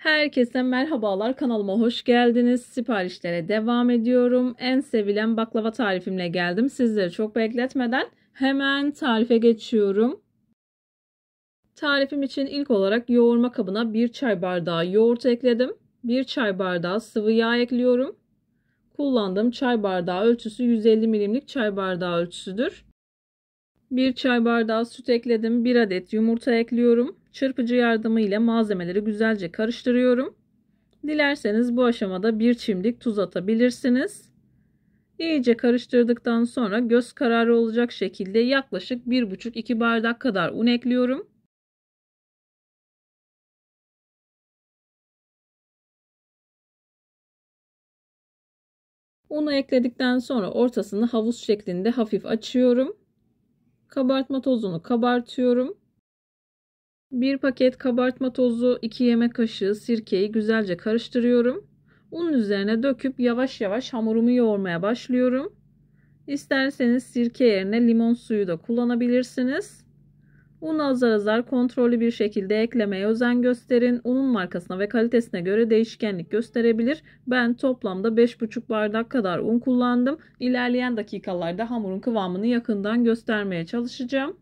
Herkese merhabalar, kanalıma hoş geldiniz. Siparişlere devam ediyorum. En sevilen baklava tarifimle geldim. Sizleri çok bekletmeden hemen tarife geçiyorum. Tarifim için ilk olarak yoğurma kabına 1 çay bardağı yoğurt ekledim. 1 çay bardağı sıvı yağ ekliyorum. Kullandığım çay bardağı ölçüsü 150 milimlik çay bardağı ölçüsüdür. 1 çay bardağı süt ekledim. 1 adet yumurta ekliyorum. Çırpıcı yardımıyla malzemeleri güzelce karıştırıyorum. Dilerseniz bu aşamada bir çimdik tuz atabilirsiniz. İyice karıştırdıktan sonra göz kararı olacak şekilde yaklaşık 1,5-2 bardak kadar un ekliyorum. Unu ekledikten sonra ortasını havuz şeklinde hafif açıyorum. Kabartma tozunu kabartıyorum. 1 paket kabartma tozu, 2 yemek kaşığı sirkeyi güzelce karıştırıyorum. Unun üzerine döküp yavaş yavaş hamurumu yoğurmaya başlıyorum. İsterseniz sirke yerine limon suyu da kullanabilirsiniz. Unu azar azar kontrollü bir şekilde eklemeye özen gösterin. Unun markasına ve kalitesine göre değişkenlik gösterebilir. Ben toplamda 5,5 bardak kadar un kullandım. İlerleyen dakikalarda hamurun kıvamını yakından göstermeye çalışacağım.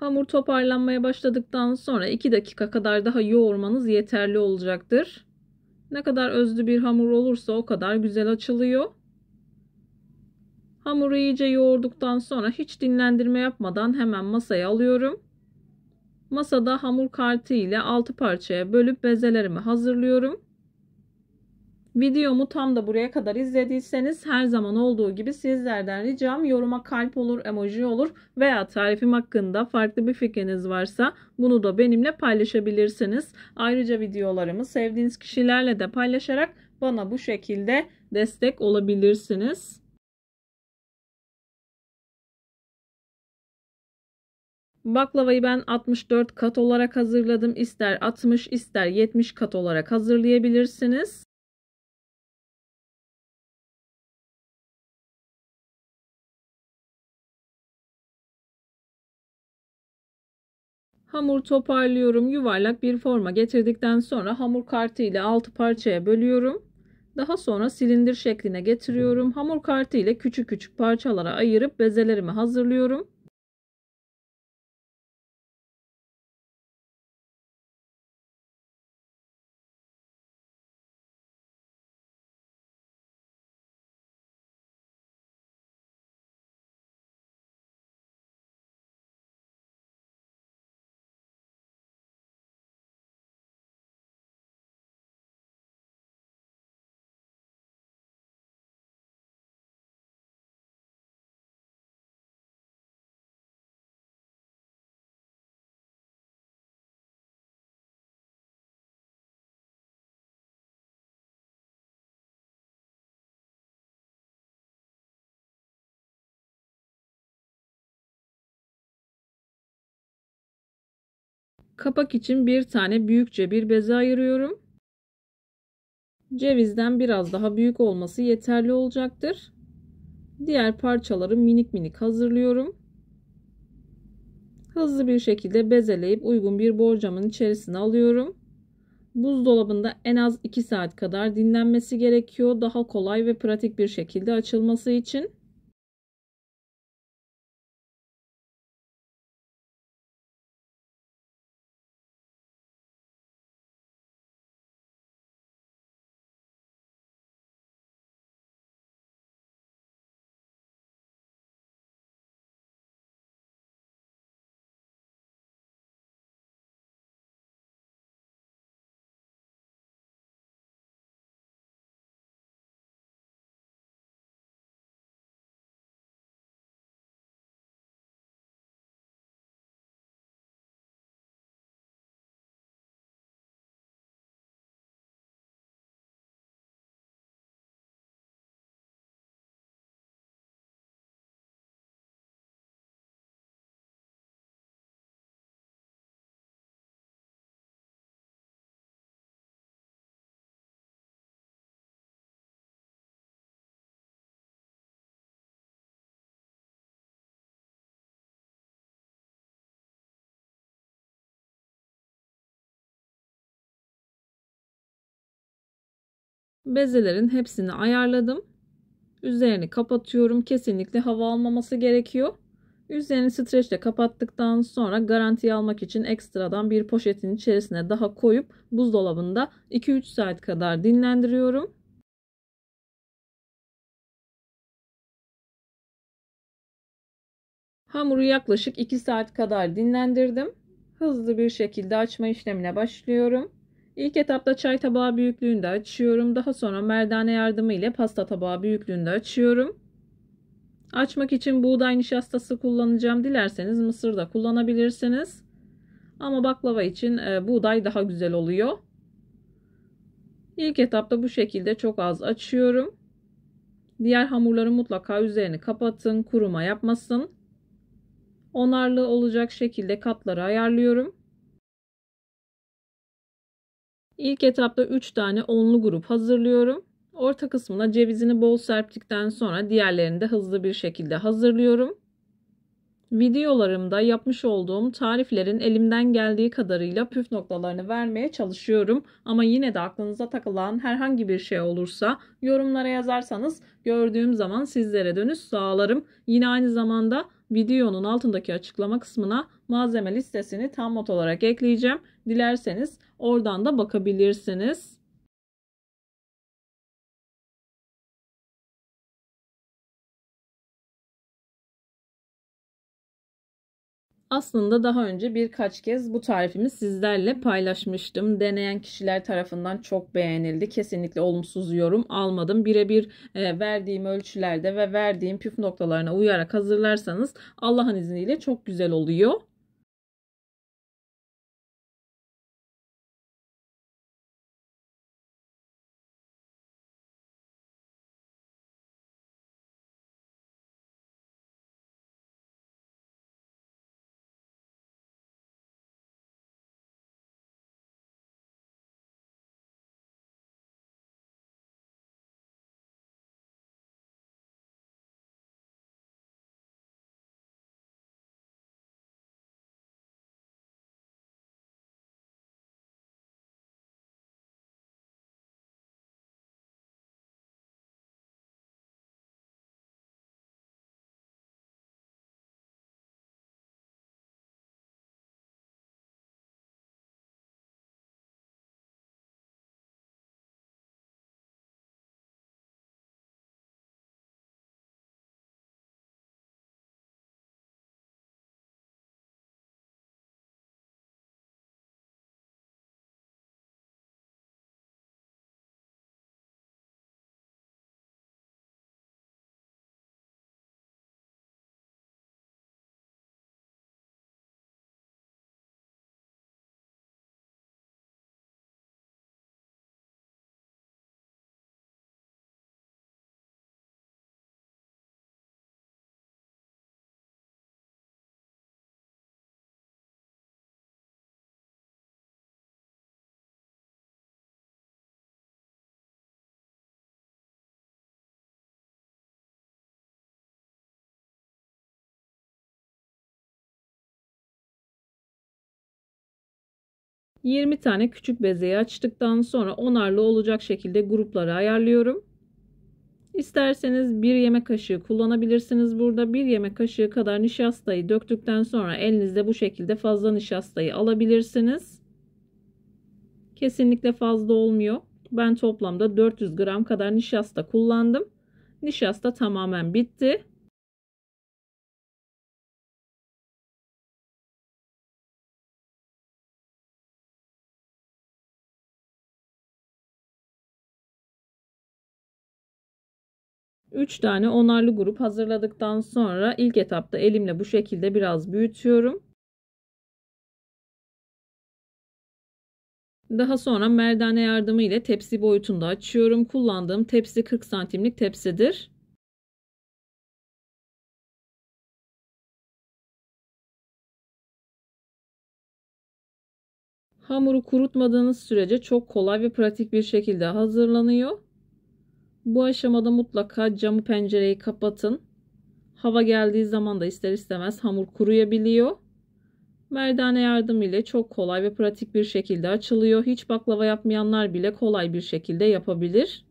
Hamur toparlanmaya başladıktan sonra 2 dakika kadar daha yoğurmanız yeterli olacaktır. Ne kadar özlü bir hamur olursa o kadar güzel açılıyor. Hamuru iyice yoğurduktan sonra hiç dinlendirme yapmadan hemen masaya alıyorum. Masada hamur kartı ile 6 parçaya bölüp bezelerimi hazırlıyorum. Videomu tam da buraya kadar izlediyseniz her zaman olduğu gibi sizlerden ricam yoruma kalp olur, emoji olur veya tarifim hakkında farklı bir fikriniz varsa bunu da benimle paylaşabilirsiniz. Ayrıca videolarımı sevdiğiniz kişilerle de paylaşarak bana bu şekilde destek olabilirsiniz. Baklavayı ben 64 kat olarak hazırladım. İster 60 ister 70 kat olarak hazırlayabilirsiniz. Hamur toparlıyorum. Yuvarlak bir forma getirdikten sonra hamur kartı ile 6 parçaya bölüyorum. Daha sonra silindir şekline getiriyorum. Hamur kartı ile küçük küçük parçalara ayırıp bezelerimi hazırlıyorum. Kapak için bir tane büyükçe bir beze ayırıyorum. Cevizden biraz daha büyük olması yeterli olacaktır. Diğer parçaları minik minik hazırlıyorum. Hızlı bir şekilde bezeleyip uygun bir borcamın içerisine alıyorum. Buzdolabında en az 2 saat kadar dinlenmesi gerekiyor. Daha kolay ve pratik bir şekilde açılması için. Bezelerin hepsini ayarladım. Üzerini kapatıyorum. Kesinlikle hava almaması gerekiyor. Üzerini streçle kapattıktan sonra garantiye almak için ekstradan bir poşetin içerisine daha koyup buzdolabında 2-3 saat kadar dinlendiriyorum. Hamuru yaklaşık 2 saat kadar dinlendirdim. Hızlı bir şekilde açma işlemine başlıyorum. İlk etapta çay tabağı büyüklüğünde açıyorum. Daha sonra merdane yardımı ile pasta tabağı büyüklüğünde açıyorum. Açmak için buğday nişastası kullanacağım. Dilerseniz mısır da kullanabilirsiniz. Ama baklava için buğday daha güzel oluyor. İlk etapta bu şekilde çok az açıyorum. Diğer hamurları mutlaka üzerini kapatın, kuruma yapmasın. Onarlı olacak şekilde katları ayarlıyorum. İlk etapta 3 tane onlu grup hazırlıyorum. Orta kısmına cevizini bol serptikten sonra diğerlerini de hızlı bir şekilde hazırlıyorum. Videolarımda yapmış olduğum tariflerin elimden geldiği kadarıyla püf noktalarını vermeye çalışıyorum. Ama yine de aklınıza takılan herhangi bir şey olursa yorumlara yazarsanız gördüğüm zaman sizlere dönüş sağlarım. Yine aynı zamanda videonun altındaki açıklama kısmına malzeme listesini tam not olarak ekleyeceğim. Dilerseniz oradan da bakabilirsiniz. Aslında daha önce birkaç kez bu tarifimi sizlerle paylaşmıştım. Deneyen kişiler tarafından çok beğenildi. Kesinlikle olumsuz yorum almadım. Birebir verdiğim ölçülerde ve verdiğim püf noktalarına uyarak hazırlarsanız Allah'ın izniyle çok güzel oluyor. ...20 tane küçük bezeyi açtıktan sonra onarlı olacak şekilde grupları ayarlıyorum. İsterseniz 1 yemek kaşığı kullanabilirsiniz. Burada 1 yemek kaşığı kadar nişastayı döktükten sonra elinizde bu şekilde fazla nişastayı alabilirsiniz. Kesinlikle fazla olmuyor. Ben toplamda 400 gram kadar nişasta kullandım. Nişasta tamamen bitti. Üç tane onarlı grup hazırladıktan sonra ilk etapta elimle bu şekilde biraz büyütüyorum. Daha sonra merdane yardımı ile tepsi boyutunda açıyorum. Kullandığım tepsi 40 santimlik tepsidir. Hamuru kurutmadığınız sürece çok kolay ve pratik bir şekilde hazırlanıyor. Bu aşamada mutlaka camı pencereyi kapatın. Hava geldiği zaman da ister istemez hamur kuruyabiliyor. Merdane yardımı ile çok kolay ve pratik bir şekilde açılıyor. Hiç baklava yapmayanlar bile kolay bir şekilde yapabilir.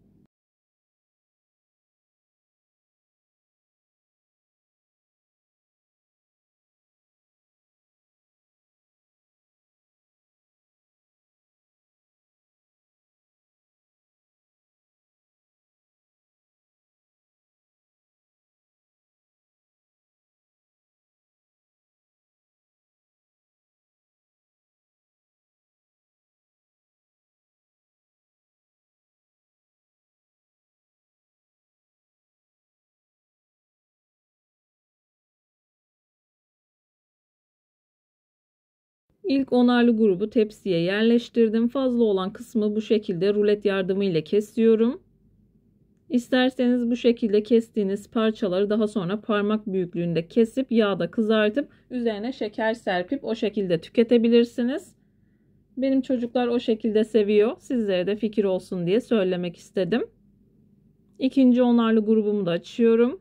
İlk onarlı grubu tepsiye yerleştirdim. Fazla olan kısmı bu şekilde rulet yardımıyla kesiyorum. İsterseniz bu şekilde kestiğiniz parçaları daha sonra parmak büyüklüğünde kesip yağda kızartıp üzerine şeker serpip o şekilde tüketebilirsiniz. Benim çocuklar o şekilde seviyor. Sizlere de fikir olsun diye söylemek istedim. İkinci onarlı grubumu da açıyorum.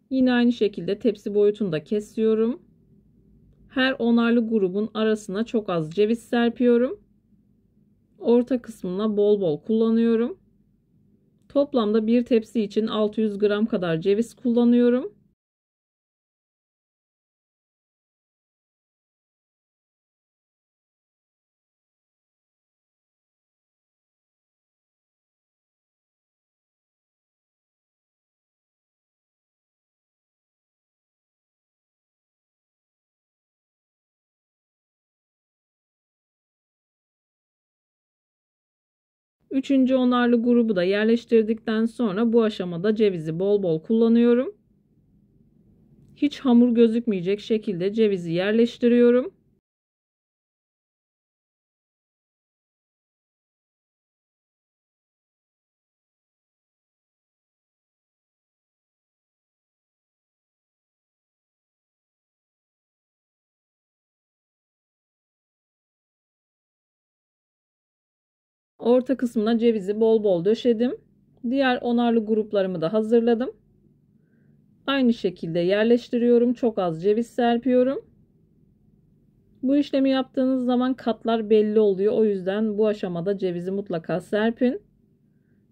Yine aynı şekilde tepsi boyutunda kesiyorum. Her onarlı grubun arasına çok az ceviz serpiyorum. Orta kısmına bol bol kullanıyorum. Toplamda bir tepsi için 600 gram kadar ceviz kullanıyorum. Üçüncü onarlı grubu da yerleştirdikten sonra bu aşamada cevizi bol bol kullanıyorum. Hiç hamur gözükmeyecek şekilde cevizi yerleştiriyorum. Orta kısmına cevizi bol bol döşedim. Diğer onarlı gruplarımı da hazırladım. Aynı şekilde yerleştiriyorum. Çok az ceviz serpiyorum. Bu işlemi yaptığınız zaman katlar belli oluyor. O yüzden bu aşamada cevizi mutlaka serpin.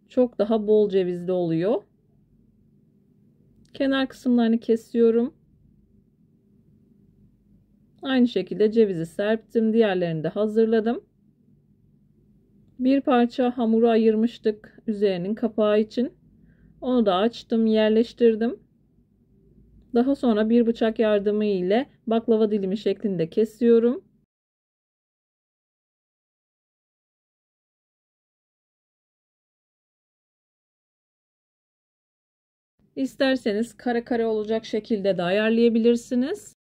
Çok daha bol cevizli oluyor. Kenar kısımlarını kesiyorum. Aynı şekilde cevizi serptim. Diğerlerini de hazırladım. Bir parça hamuru ayırmıştık üzerinin kapağı için. Onu da açtım, yerleştirdim. Daha sonra bir bıçak yardımı ile baklava dilimi şeklinde kesiyorum. İsterseniz kare kare olacak şekilde de ayarlayabilirsiniz.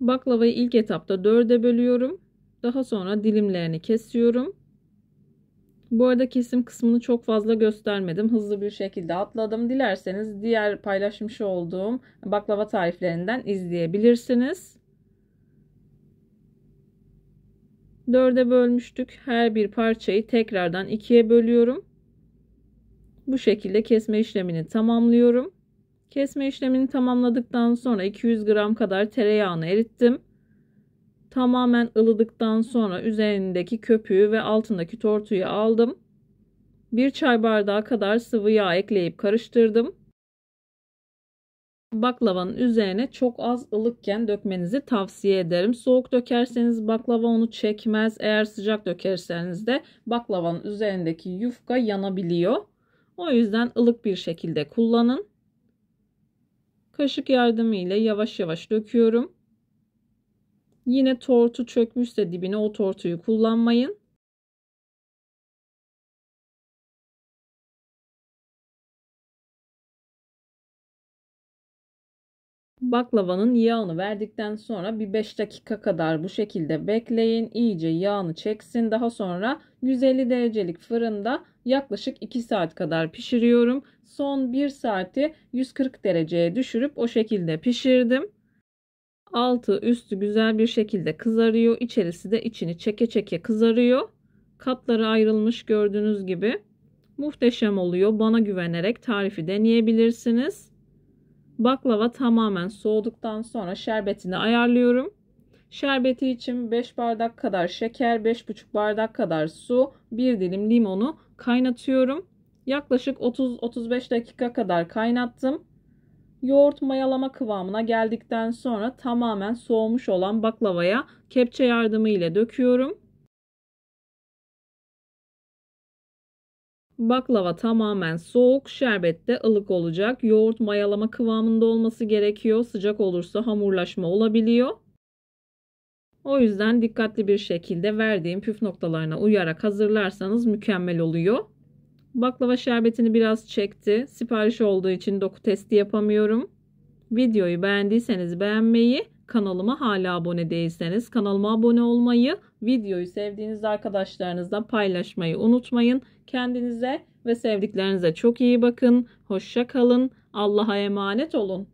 Baklavayı ilk etapta 4'e bölüyorum. Daha sonra dilimlerini kesiyorum. Bu arada kesim kısmını çok fazla göstermedim. Hızlı bir şekilde atladım. Dilerseniz diğer paylaşmış olduğum baklava tariflerinden izleyebilirsiniz. 4'e bölmüştük. Her bir parçayı tekrardan 2'ye bölüyorum. Bu şekilde kesme işlemini tamamlıyorum. Kesme işlemini tamamladıktan sonra 200 gram kadar tereyağını erittim. Tamamen ılıdıktan sonra üzerindeki köpüğü ve altındaki tortuyu aldım. 1 çay bardağı kadar sıvı yağ ekleyip karıştırdım. Baklavanın üzerine çok az ılıkken dökmenizi tavsiye ederim. Soğuk dökerseniz baklava onu çekmez. Eğer sıcak dökerseniz de baklavanın üzerindeki yufka yanabiliyor. O yüzden ılık bir şekilde kullanın. Kaşık yardımıyla yavaş yavaş döküyorum. Yine tortu çökmüşse dibine o tortuyu kullanmayın. Baklavanın yağını verdikten sonra bir 5 dakika kadar bu şekilde bekleyin. İyice yağını çeksin. Daha sonra 150 derecelik fırında yaklaşık 2 saat kadar pişiriyorum. Son 1 saati 140 dereceye düşürüp o şekilde pişirdim. Altı üstü güzel bir şekilde kızarıyor. İçerisi de içini çeke çeke kızarıyor. Katları ayrılmış gördüğünüz gibi. Muhteşem oluyor. Bana güvenerek tarifi deneyebilirsiniz. Baklava tamamen soğuduktan sonra şerbetini ayarlıyorum. Şerbeti için 5 bardak kadar şeker, 5,5 bardak kadar su, 1 dilim limonu kaynatıyorum. Yaklaşık 30-35 dakika kadar kaynattım. Yoğurt mayalama kıvamına geldikten sonra tamamen soğumuş olan baklavaya kepçe yardımı ile döküyorum. Baklava tamamen soğuk, şerbet de ılık olacak. Yoğurt mayalama kıvamında olması gerekiyor. Sıcak olursa hamurlaşma olabiliyor. O yüzden dikkatli bir şekilde verdiğim püf noktalarına uyarak hazırlarsanız mükemmel oluyor. Baklava şerbetini biraz çekti. Sipariş olduğu için doku testi yapamıyorum. Videoyu beğendiyseniz beğenmeyi, kanalıma hala abone değilseniz kanalıma abone olmayı, videoyu sevdiğiniz arkadaşlarınızla paylaşmayı unutmayın. Kendinize ve sevdiklerinize çok iyi bakın. Hoşça kalın. Allah'a emanet olun.